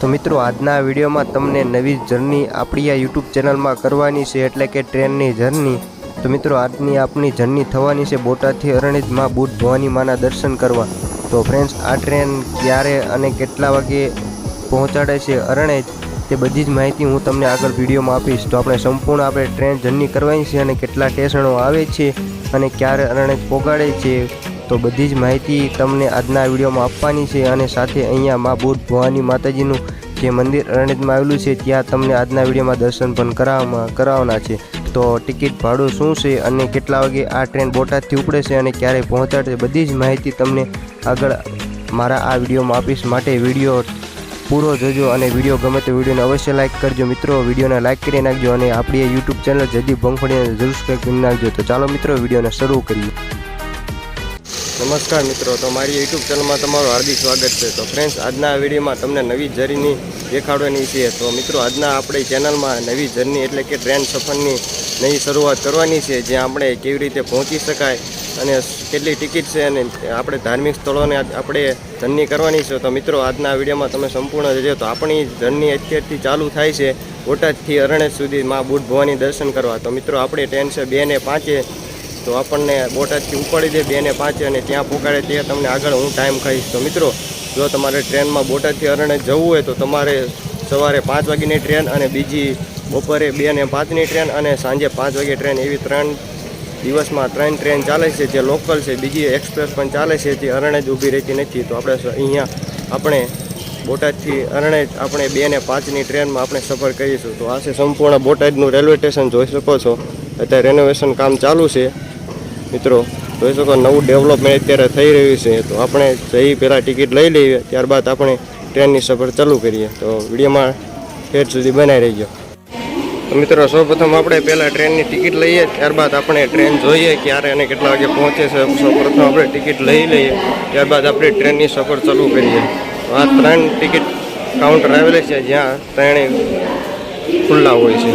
तो मित्रों આજના વિડીયોમાં તમને નવી જર્ની આપણી આ YouTube ચેનલમાં કરવાની છે એટલે કે ટ્રેનની જર્ની। તો મિત્રો આજની આપણી જર્ની થવાની છે બોટાદથી અરણેજ માં બુટ ભવાની માના દર્શન કરવા। તો ફ્રેન્ડ્સ આ ટ્રેન ક્યારે અને કેટલા વાગે પહોંચાડે છે અરણેજ તે બધી જ માહિતી હું તમને આગળ વિડીયોમાં આપીશ। તો આપણે સંપૂર્ણ આપણે ટ્રેન જર્ની કરવાની છે અને કેટલા સ્ટેશનો આવે છે અને ક્યારે અરણેજ પહોંચાડે છે तो बधी ज माहिती तमने आजना विडियोमां आपवानी छे अने साथे अहींया मां बूट भवानी माताजीनुं जे मंदिर अरણેજमां आवेलुं छे त्यां तमने आजना विडियोमां दर्शन पण कराववाना छे। तो टिकिट भाड़ुं शुं छे अने केटला वागे आ ट्रेन बोटादथी उपड़े छे अने क्यारे पहोंचाडे बधी ज माहिती तमने आगळ मारा आ विडियोमां आपीश। माटे विडियो पूरो जोजो अने विडियो गमे तो विडियोने अवश्य लाइक करजो मित्रों। विडियोने लाइक करी नाखजो अने आपणी यूट्यूब चेनल जयदीप भंगफळियाने जरूर सब्सक्राइब करी नाखजो। तो चालो मित्रों विडियोने शरू करीए। नमस्कार मित्रों, तो मारी यूट्यूब चैनल में तमारुं हार्दिक स्वागत है। तो फ्रेंड्स आजना विडियो में तमने नवी जर्नी देखाड़वानी है। तो मित्रों आजना अपनी चैनल में नवी जर्नी एटले के ट्रेन सफरनी नवी शुरुआत करवानी है, ज्यां आपणे केवी रीते पहोंची शकाय अने केटली टिकिट है अने आपणे धार्मिक स्थळोने आपणे जर्नी करवानी है। तो मित्रों आजना विडियो में तमे संपूर्ण जोजो। तो अपनी जर्नी अत्यारथी चालू थाय छे बोटादथी अरણેજ सुधी मां बूट भवानी दर्शन करवा। तो मित्रों आपणी ट्रेन है 2 ने 5 तो आपने बोटादथी उपाड़ी दे 2 ने 5 અને ત્યાં પહોંચાડે તે તમને આગળ હું ટાઈમ કહીશ। તો મિત્રો જો તમારે ટ્રેનમાં બોટાદથી અરણેજ જવું હોય તો તમારે સવારે 5 વાગ્યાની ટ્રેન અને બીજી બપોરે 2 ને 5ની ટ્રેન અને સાંજે 5 વાગે ટ્રેન એવી 3 દિવસમાં 3 ટ્રેન ચાલે છે જે લોકલ છે। બીજી એક્સપ્રેસ પણ ચાલે છે જે અરણેજ ઊભી રહેતી નથી। તો આપણે અહીંયા આપણે બોટાદથી અરણેજ આપણે 2 ને 5ની ટ્રેનમાં આપણે સફર કરીશું। તો આ છે સંપૂર્ણ બોટાદનું રેલવે સ્ટેશન, જોઈ શકો છો અત્યારે રેનોવેશન કામ ચાલુ છે। मित्रों જોઈ શકો નવું ડેવલપમેન્ટ અત્યારે થઈ રહ્યું છે। તો આપણે જઈ પહેલાં ટિકિટ લઈ લઈએ, ત્યારબાદ આપણે ટ્રેનની સફર ચાલુ કરીએ। તો વિડીયોમાં ઠેઠ સુધી બનાવી રહીજો। તો મિત્રો સૌપ્રથમ આપણે પહેલાં ટ્રેનની ટિકિટ લઈએ, ત્યારબાદ આપણે ટ્રેન જોઈએ ક્યારે અને કેટલા વાગે પહોંચે છે। સૌપ્રથમ આપણે ટિકિટ લઈ લઈએ, ત્યારબાદ આપણે ટ્રેનની સફર ચાલુ કરીએ। તો આ 3 ટિકિટ કાઉન્ટર આવેલા છે જ્યાં 3 ખુલ્લા હોય છે।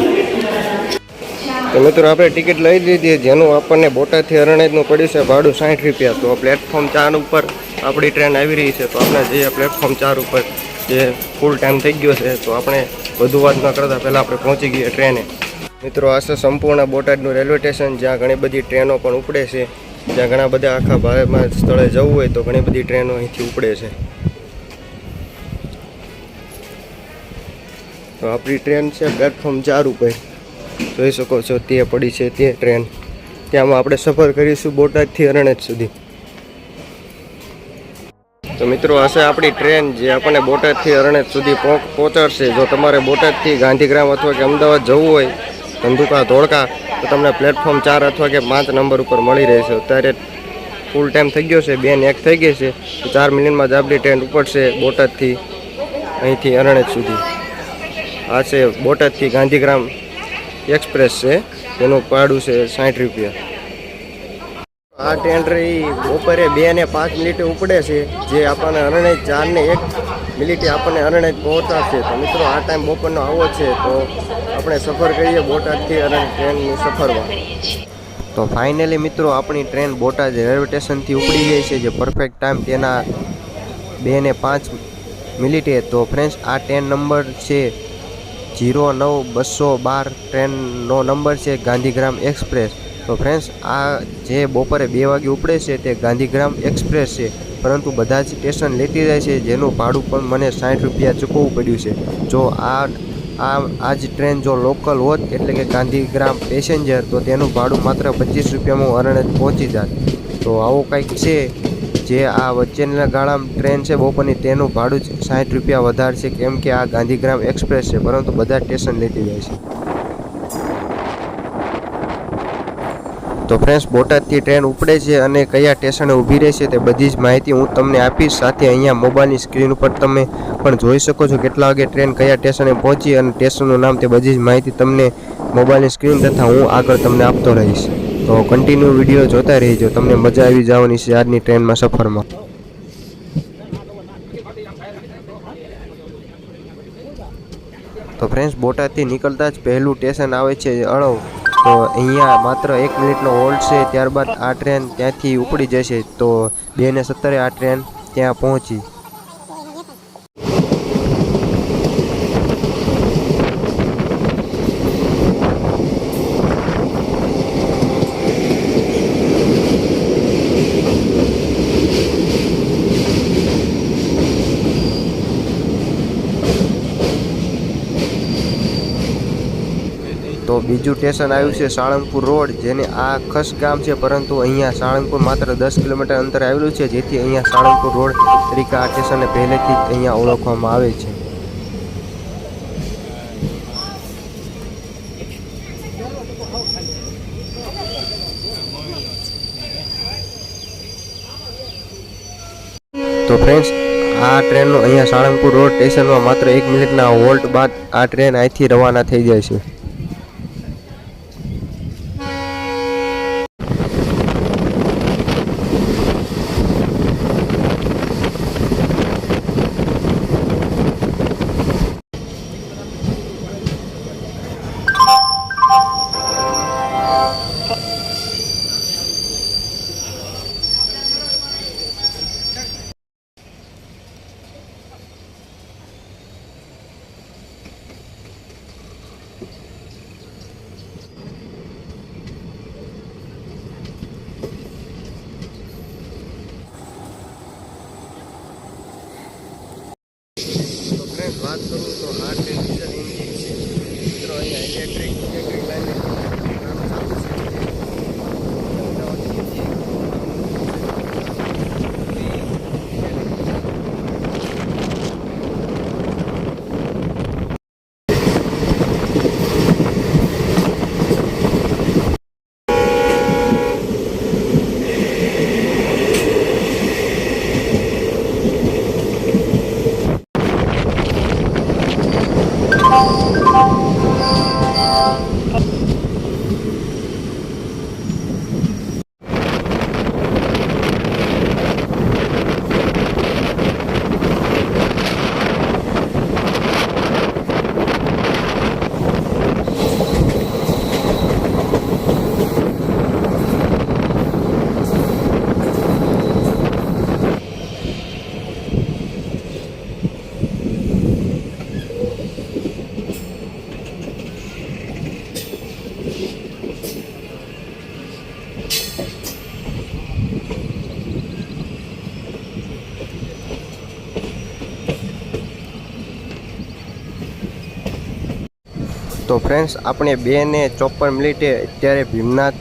तो मित्रों आपणे टिकिट लई लीधी, जेनुं आपणे बोटादथी अरણેજનું पड्युं छे भाडुं 60 रुपया। तो प्लेटफॉर्म 4 पर आपणी ट्रेन आवी रही है। तो आपणे जईए प्लेटफॉर्म 4 पर, जे फूल टाइम थई गयो छे। तो आपणे वधु वात न करता पहेला आपणे पहोंची गए ट्रेने। मित्रों आ छे संपूर्ण बोटादनुं रेलवे स्टेशन, ज्यां घणी बधी ट्रेनो पण उपड़े छे। ज्यां घणा बधा आखा भारतमां स्थळे जवुं होय तो घणी बधी ट्रेनो અહીંથી ઉપડે છે। तो आपणी ट्रेन छे प्लेटफॉर्म 4 पर, જોઈ શકો છો તે પડી છે તે ટ્રેન। ત્યાંમાં આપણે સફર કરીશું બોટાદથી અરણેજ સુધી। તો મિત્રો આ છે આપણી ટ્રેન જે આપણને બોટાદથી અરણેજ સુધી પહોંચાડશે। જો તમારે બોટાદથી ગાંધીગ્રામ અથવા કે અમદાવાદ જવું હોય ધંધુકા ધોળકા તો તમને પ્લેટફોર્મ 4 અથવા કે 5 નંબર ઉપર મળી રહેશે। અત્યારે ફૂલ ટાઈમ થઈ ગયો છે, 2 ને 1 થઈ ગઈ છે। તો 4 મિનિટમાં જ આપણી ટ્રેન ઉપડશે બોટાદથી અહીંથી અરણેજ સુધી। આ છે બોટાદથી ગાંધીગ્રામ एक्सप्रेस है, जेनु भाड़ुं छे 60 रुपया। आ ट्रेन रही बपोरे 2 ने 5 मिनिटे उपड़े छे, जे आपने अरણેજ 4 ने 1 मिनिटे आपने अरણેજ पहोंचाडशे। तो मित्रों आ टाइम बपोरनो आवो छे तो अपने सफर करीए बोटादथी अरણેજ ट्रेननी सफरमां। तो फाइनली मित्रों अपनी ट्रेन बोटाद रेलवे स्टेशन थी उपड़ी गई है, जो परफेक्ट टाइम तेना 2 ने 5 मिनिटे। तो फ्रेंड्स आ ट्रेन नंबर है 09-212 ट्रेन नो नंबर है गांधीग्राम एक्सप्रेस। तो फ्रेंड्स आ जे बपोरे 2 वागे उपड़े से ते गांधीग्राम एक्सप्रेस है, परंतु बधा ज स्टेशन लेती जाए छे, जेनुं भाड़ुं पण मने 60 रुपया चूकवવું પડ્યું છે। जो आज ट्रेन जो लोकल होत एटले के गांधीग्राम पेसेंजर तो तेनुं भाड़ुं मात्र 25 रुपयामां अरણેજ पहोंची जात। तो आवो कंईक छे जे आ वच्चेना गाळामां ट्रेन है बपोरनी तेनुं भाड़ुं 60 रुपया वधारे छे, केम के आ गांधीग्राम एक्सप्रेस है, परंतु बधा स्टेशन लेती जाए छे। तो फ्रेंड्स बोटादथी ट्रेन उपड़े छे अने कया स्टेशने ऊभी रहेशे ते बधी ज माहिती हूँ तमने आपीश। साथे अहींया मोबाइलनी स्क्रीन पर तमे पण जोई शको छो केटला वागे ट्रेन कया स्टेशने पहोंची अने स्टेशननुं नाम ते बधी ज माहिती तमने मोबाइलनी स्क्रीन तथा हूँ आगळ तमने आपतो रहीश। तो कंटिन्यू विडियो जोता रहीजो, तमने मजा आवी जवानी छे आजनी ट्रेनमां सफरमां। तो फ्रेंड्स बोटादथी निकलता ज पहेलुं स्टेशन आवे छे अळव। तो अहींया मात्र 1 मिनिटनो होल्ड छे, त्यारबाद आ ट्रेन त्यांथी उपड़ी जशे। तो 2 ने 17 आ ट्रेन त्यां पहोंची। તો બીજું સ્ટેશન આવ્યું છે સાળંગપુર રોડ, જેને આ ખસ ગામ છે, પરંતુ અહીંયા સાળંગપુર માત્ર 10 કિલોમીટર અંતરે આવેલું છે, જેથી અહીંયા સાળંગપુર રોડ તરીકે આ સ્ટેશનને પહેલેથી જ અહીંયા ઓળખવામાં આવે છે. તો ફ્રેન્ડ્સ, આ ટ્રેનનું અહીંયા સાળંગપુર રોડ સ્ટેશનમાં માત્ર 1 મિનિટના હોલ્ટ બાદ આ ટ્રેન અહીંથી રવાના થઈ જાય છે. વાત કરું તો આ ટ્રેન ડીઝલ એન્જિન છે મિત્રો. અહીંયા ઇલેક્ટ્રિક લાઈન કામ ચાલુ છે. તો ફ્રેન્ડ્સ, આપણે 2:54 અત્યારે ભીમનાથ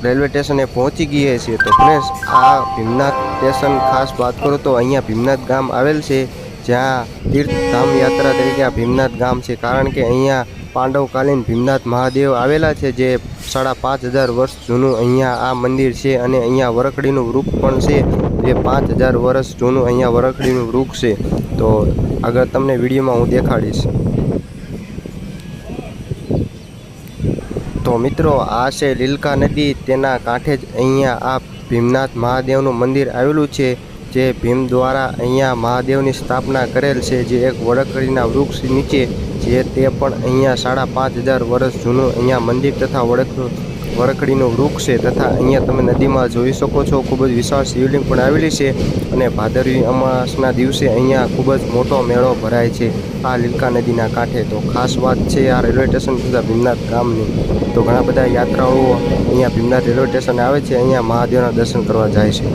રેલવે સ્ટેશને પહોંચી ગયા છીએ. તો ફ્રેન્ડ્સ, આ ભીમનાથ સ્ટેશન ખાસ વાત કરું તો અહીંયા ભીમનાથ ગામ આવેલ છે, જ્યાં તીર્થધામ યાત્રા તરીકે આ ભીમનાથ ગામ છે. કારણ કે અહીંયા પાંડવકાલીન ભીમનાથ મહાદેવ આવેલા છે, જે 5000 વર્ષ જૂનું અહીંયા આ મંદિર છે. અને અહીંયા વરખડીનું વૃક્ષ પણ છે, જે 5000 વર્ષ જૂનું અહીંયા વરખડીનું વૃક્ષ છે. તો આગળ તમને વિડીયોમાં હું દેખાડીશ. તો મિત્રો, આ છે લીલકા નદી, તેના કાંઠે જ અહીંયા આ ભીમનાથ મહાદેવનું મંદિર આવેલું છે, જે ભીમ દ્વારા અહીંયા મહાદેવની સ્થાપના કરેલ છે, જે એક વરખડીના વૃક્ષ નીચે, જે તે પણ અહીંયા 5500 વર્ષ જૂનું અહીંયા મંદિર તથા વરખડીનું વૃક્ષ છે. તથા અહીંયા તમે નદીમાં જોઈ શકો છો, ખૂબ જ વિશાળ શિવલિંગ પણ આવેલી છે. અને ભાદરવી અમાસના દિવસે અહીંયા ખૂબ જ મોટો મેળો ભરાય છે આ લીલકા નદીના કાંઠે. તો ખાસ વાત છે આ રેલવે સ્ટેશન તથા ભીમનાથ ગામની. તો ઘણા બધા યાત્રાળુઓ અહીંયા ભીમનાથ રેલવે સ્ટેશને આવે છે, અહીંયા મહાદેવના દર્શન કરવા જાય છે.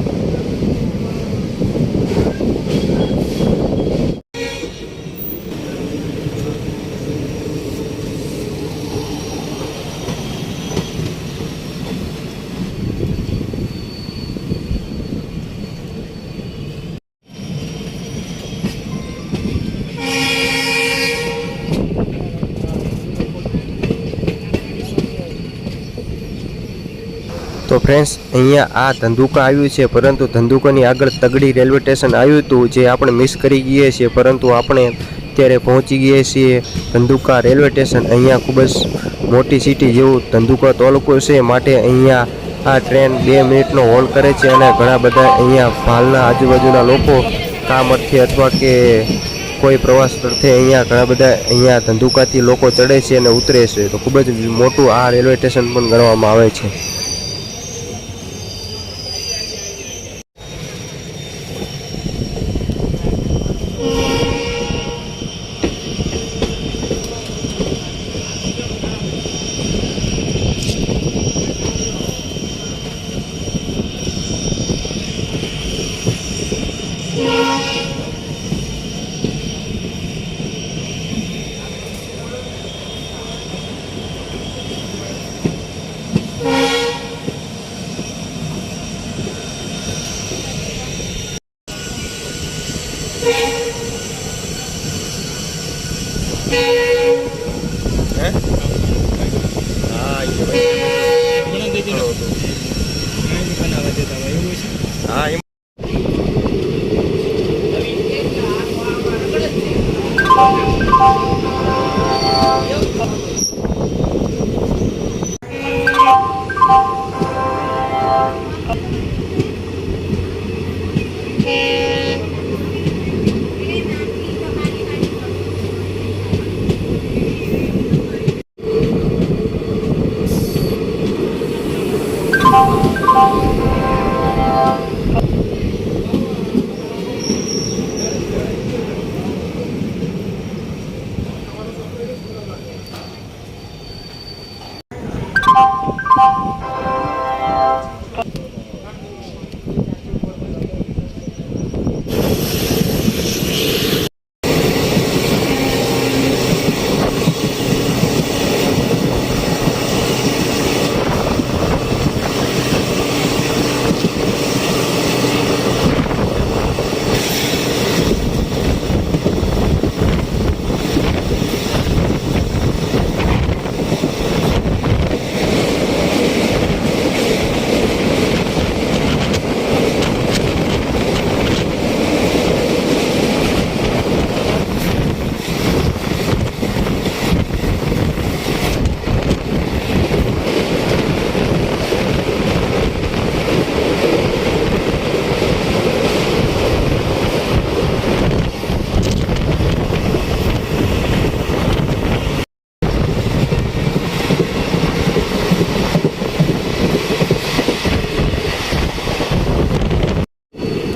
તો ફ્રેન્ડ્સ, અહીંયા આ ધંધુકા આવ્યું છે, પરંતુ ધંધુકાની આગળ તગડી રેલવે સ્ટેશન આવ્યું હતું, જે આપણે મિસ કરી ગયા છીએ. પરંતુ આપણે અત્યારે પહોંચી ગયા છીએ ધંધુકા રેલવે સ્ટેશન. અહીંયા ખૂબ જ મોટી સિટી જેવું ધંધુકા તાલુકો છે, માટે અહીંયા આ ટ્રેન 2 મિનિટનો હોલ્ડ કરે છે. અને ઘણા બધા અહીંયા ભાલના આજુબાજુના લોકો કામ અર્થે અથવા કે કોઈ પ્રવાસ અર્થે અહીંયા ઘણા બધા અહીંયા ધંધુકાથી લોકો ચડે છે અને ઉતરે છે. તો ખૂબ જ મોટું આ રેલવે સ્ટેશન પણ ગણવામાં આવે છે. હે હા હા એમ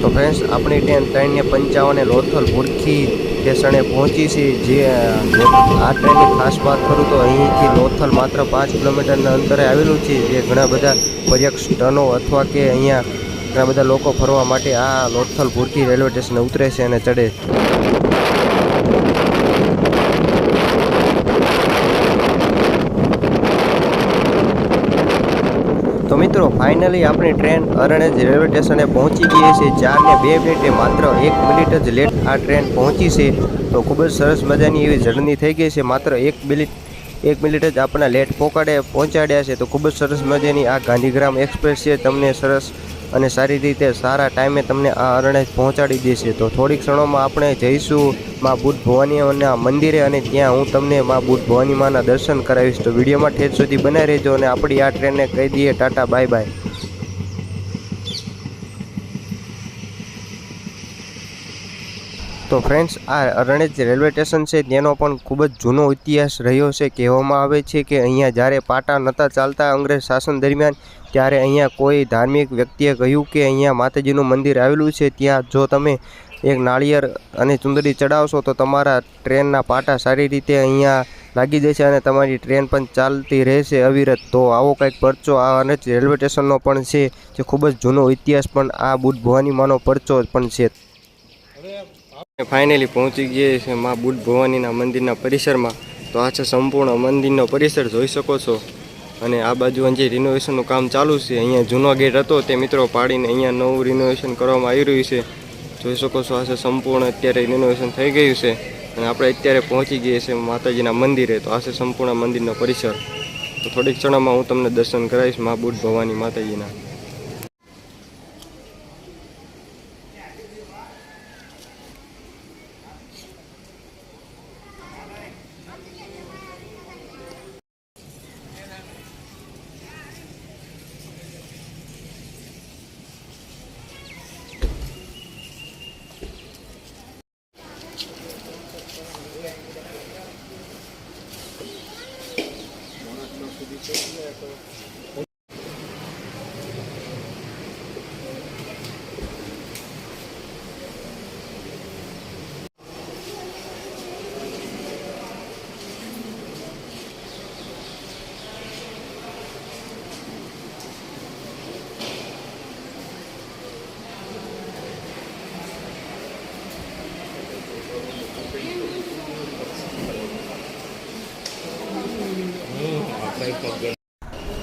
તો ફ્રેન્ડ્સ આપણી ટ્રેન 3:55 લોથલ ભૂરખી સ્ટેશને પહોંચી છે. જે આ ટ્રેનની ખાસ વાત કરું તો અહીંથી લોથલ માત્ર 5 કિલોમીટરના અંતરે આવેલું છે. જે ઘણા બધા પર્યટનો અથવા કે અહીંયા ઘણા બધા લોકો ફરવા માટે આ લોથલ ભૂરખી રેલવે સ્ટેશને ઉતરે છે અને ચડે. તો મિત્રો ફાઇનલી આપણી ટ્રેન અરણેજ રેલવે સ્ટેશને પહોંચી ગઈ છે. 4:02 માત્ર 1 મિનિટ જ લેટ આ ટ્રેન પહોંચી છે. તો ખૂબ જ સરસ મજાની એવી જર્ની થઈ ગઈ છે. માત્ર 1 મિનિટ જ આપણા લેટ પહોંચાડ્યા છે. તો ખૂબ જ સરસ મજાની આ ગાંધીગ્રામ એક્સપ્રેસ છે. તમને સરસ અને સારી રીતે સારા ટાઈમે તમને આ અરણેજ પહોંચાડી દેશે. તો થોડીક ક્ષણોમાં આપણે જઈશું માં બુદ્ધ ભવાનીના મંદિરે અને ત્યાં હું તમને માં બુદ્ધ ભવાની માના દર્શન કરાવીશ. તો વિડીયોમાં ઠેઠ સુધી બનાવી રહેજો અને આપણી આ ટ્રેનને કહી દઈએ ટાટા બાય બાય. તો ફ્રેન્ડ્સ આ અરણેજ રેલવે સ્ટેશન છે તેનો પણ ખૂબ જ જૂનો ઇતિહાસ રહ્યો છે. કહેવામાં આવે છે કે અહીંયા જ્યારે પાટા નહોતા ચાલતા અંગ્રેજ શાસન દરમિયાન ત્યારે અહીંયા કોઈ ધાર્મિક વ્યક્તિએ કહ્યું કે અહીંયા માતાજીનું મંદિર આવેલું છે. ત્યાં જો તમે એક નાળિયેર અને ચુંદડી ચડાવશો તો તમારા ટ્રેનના પાટા સારી રીતે અહીંયા લાગી જશે અને તમારી ટ્રેન પણ ચાલતી રહેશે અવિરત. તો આવો કંઈક પરચો આ અરણેજ રેલવે સ્ટેશનનો પણ છે. જે ખૂબ જ જૂનો ઇતિહાસ પણ આ બુદ્ધ ભવાની માનો પરચો પણ છે. ફાઇનલી પહોંચી ગયા છે માં બુદ્ધ ભવાનીના મંદિરના પરિસરમાં. તો આ છે સંપૂર્ણ મંદિરનો પરિસર જોઈ શકો છો. અને આ બાજુ જે રિનોવેશનનું કામ ચાલુ છે. અહીંયા જૂનો ગેટ હતો તે મિત્રો પાડીને અહીંયા નવું રિનોવેશન કરવામાં આવી રહ્યું છે. જોઈ શકો છો આ છે સંપૂર્ણ અત્યારે રિનોવેશન થઈ ગયું છે. અને આપણે અત્યારે પહોંચી ગયા છીએ માતાજીના મંદિરે. તો આ છે સંપૂર્ણ મંદિરનો પરિસર. તો થોડીક ક્ષણોમાં હું તમને દર્શન કરાવીશ માં બુદ્ધ ભવાની માતાજીના.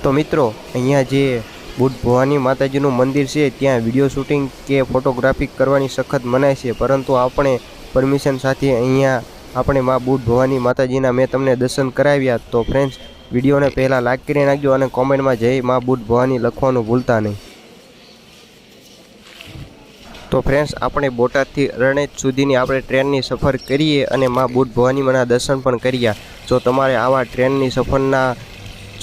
તો મિત્રો અહીંયા જે બુદ્ધ ભવાની માતાજીનું મંદિર છે ત્યાં વિડીયો શૂટિંગ કે ફોટોગ્રાફી કરવાની સખત મનાય છે, પરંતુ આપણે પરમિશન સાથે અહીંયા આપણે માં બુટ ભવાની માતાજીના મેં તમને દર્શન કરાવ્યા. તો ફ્રેન્ડ્સ વિડીયોને પહેલાં લાઈક કરી નાખજો અને કોમેન્ટમાં જય માં બુટ ભવાની લખવાનું ભૂલતા નહીં. તો ફ્રેન્ડ્સ આપણે બોટાદથી રણેજ સુધીની આપણે ટ્રેનની સફર કરીએ અને માં બુટ ભવાનીમાંના દર્શન પણ કર્યા. જો તમારે આવા ટ્રેનની સફરના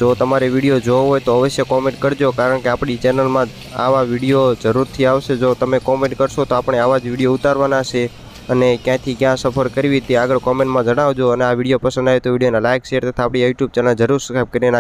જો તમારે વિડીયો જોવો હોય તો અવશ્ય કોમેન્ટ કરજો, કારણ કે આપણી ચેનલમાં આવા વિડીયો જરૂરથી આવશે. જો તમે કોમેન્ટ કરશો તો આપણે આવા જ વિડીયો ઉતારવાના છે અને ક્યાંથી ક્યાં સફર કરવી તે આગળ કોમેન્ટમાં જણાવજો. અને આ વિડીયો પસંદ આવે તો વિડીયોને લાઇક શેર તથા આપણી યુટ્યુબ ચેનલ જરૂર સબસ્ક્રાઈબ કરી નાખજો.